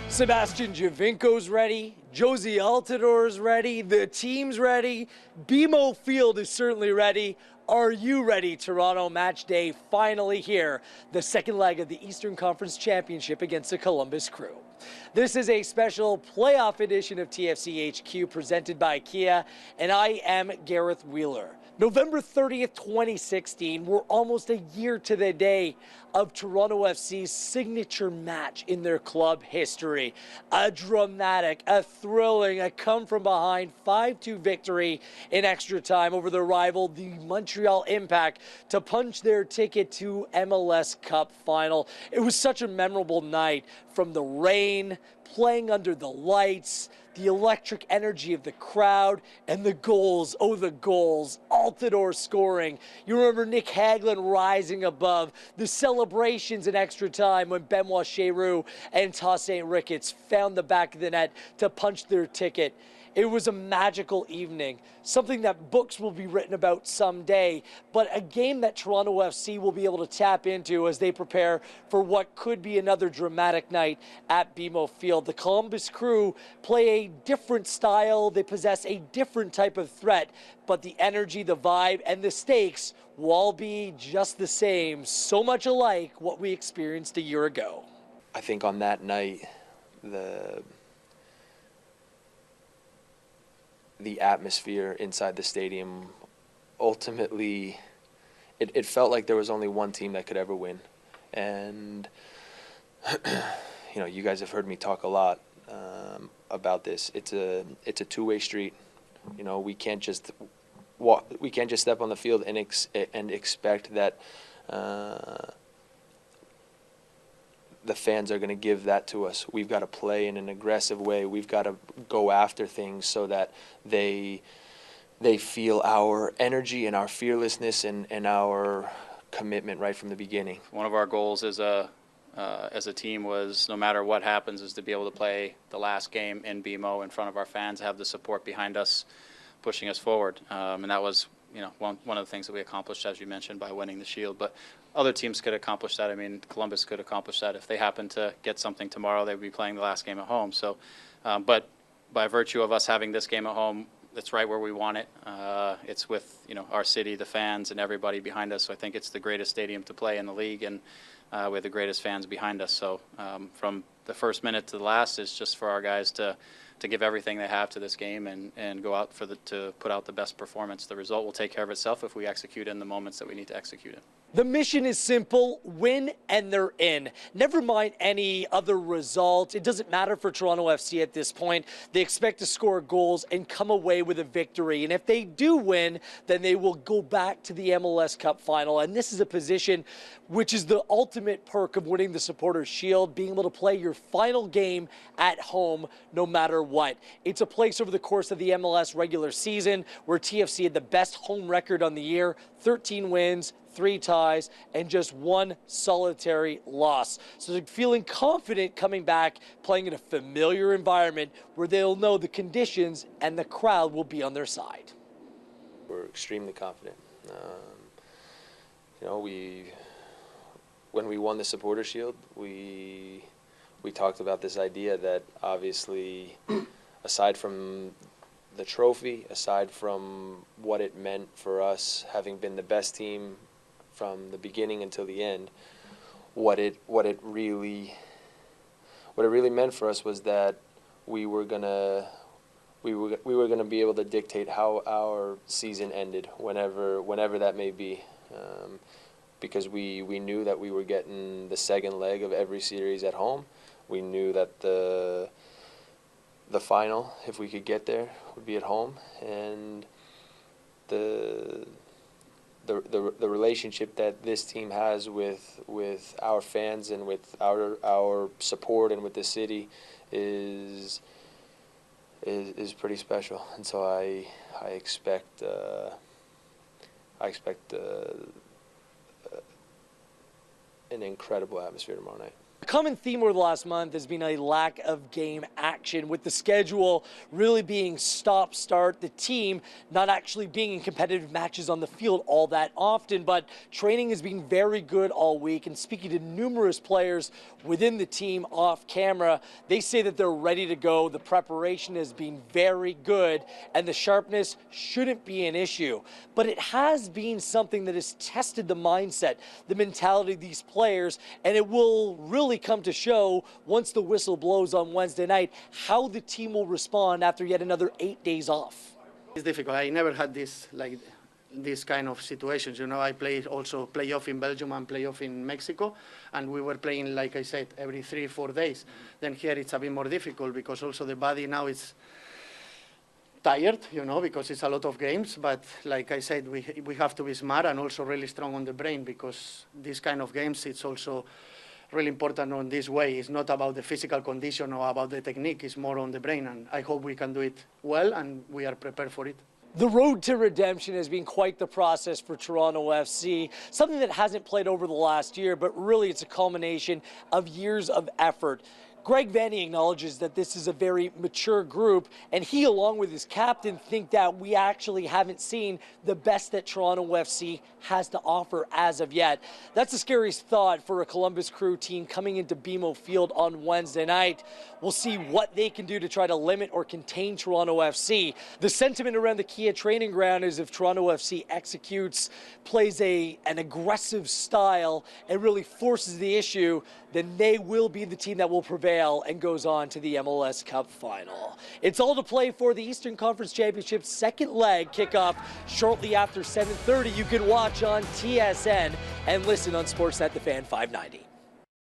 Sebastian Giovinco's ready, Josie Altidor's ready, the team's ready, BMO Field is certainly ready. Are you ready? Toronto match day finally here, the second leg of the Eastern Conference Championship against the Columbus Crew. This is a special playoff edition of TFC HQ presented by Kia, and I am Gareth Wheeler. November 30th, 2016, we're almost a year to the day of Toronto FC's signature match in their club history. A dramatic, a thrilling, a come-from-behind 5-2 victory in extra time over their rival, the Montreal Impact, to punch their ticket to MLS Cup final. It was such a memorable night, from the rain, playing under the lights, the electric energy of the crowd, and the goals. Oh, the goals. Altidore scoring. You remember Nick Hagelin rising above. The celebrations in extra time when Benoit Cheroux and Tosin Ricketts found the back of the net to punch their ticket. It was a magical evening, something that books will be written about someday, but a game that Toronto FC will be able to tap into as they prepare for what could be another dramatic night at BMO Field. The Columbus Crew play a different style, they possess a different type of threat, but the energy, the vibe, and the stakes will all be just the same, so much alike what we experienced a year ago. I think on that night, the atmosphere inside the stadium, ultimately, it felt like there was only one team that could ever win. And, you guys have heard me talk a lot about this. It's a two-way street. We can't just step on the field and expect that the fans are going to give that to us. We've got to play in an aggressive way. We've got to go after things so that they feel our energy and our fearlessness and our commitment right from the beginning. One of our goals as a team was, no matter what happens, is to be able to play the last game in BMO in front of our fans, have the support behind us, pushing us forward. And that was one of the things that we accomplished, as you mentioned, by winning the Shield. But other teams could accomplish that. I mean, Columbus could accomplish that. If they happen to get something tomorrow, they would be playing the last game at home. So, but by virtue of us having this game at home, it's right where we want it. It's with our city, the fans, and everybody behind us. So I think it's the greatest stadium to play in the league, and we have the greatest fans behind us. So from the first minute to the last, it's just for our guys to give everything they have to this game and go out to put out the best performance. The result will take care of itself if we execute in the moments that we need to execute it. The mission is simple: win and they're in. Never mind any other result. It doesn't matter for Toronto FC at this point. They expect to score goals and come away with a victory. And if they do win, then they will go back to the MLS Cup final. And this is a position which is the ultimate perk of winning the Supporters' Shield, being able to play your final game at home no matter what. It's a place over the course of the MLS regular season where TFC had the best home record on the year, 13 wins, 3 ties, and just 1 solitary loss. So they're feeling confident coming back, playing in a familiar environment where they'll know the conditions and the crowd will be on their side. We're extremely confident. When we won the Supporters' Shield, we talked about this idea that obviously, aside from the trophy, aside from what it meant for us having been the best team from the beginning until the end, what it really meant for us was that we were gonna be able to dictate how our season ended, whenever that may be, because we knew that we were getting the second leg of every series at home. We knew that the final, if we could get there, would be at home, and the relationship that this team has with our fans and with our support and with the city is pretty special. And so I expect an incredible atmosphere tomorrow night. common theme over the last month has been a lack of game action, with the schedule really being stop-start, the team not actually being in competitive matches on the field all that often, but training has been very good all week. And speaking to numerous players within the team off camera, they say that they're ready to go. The preparation has been very good, and the sharpness shouldn't be an issue. But it has been something that has tested the mindset, the mentality of these players, and it will really come to show once the whistle blows on Wednesday night how the team will respond after yet another 8 days off. It's difficult. I never had this kind of situations. You know, I played also playoff in Belgium and playoff in Mexico, and we were playing, like I said, every 3-4 days. Then here it's a bit more difficult because also the body now is tired, you know, because it's a lot of games. But like I said, we have to be smart and also really strong on the brain, because these kind of games, it's also really important on this way. It's not about the physical condition or about the technique, it's more on the brain, and I hope we can do it well, and we are prepared for it. The road to redemption has been quite the process for Toronto FC, something that hasn't played over the last year, but really it's a culmination of years of effort. Greg Vanney acknowledges that this is a very mature group, and he, along with his captain, think that we actually haven't seen the best that Toronto FC has to offer as of yet. That's a scary thought for a Columbus Crew team coming into BMO Field on Wednesday night. We'll see what they can do to try to limit or contain Toronto FC. The sentiment around the Kia training ground is if Toronto FC executes, plays an aggressive style, and really forces the issue, then they will be the team that will prevail and goes on to the MLS Cup final. It's all to play for the Eastern Conference Championship second leg kickoff shortly after 7:30. You can watch on TSN and listen on Sportsnet The Fan 590.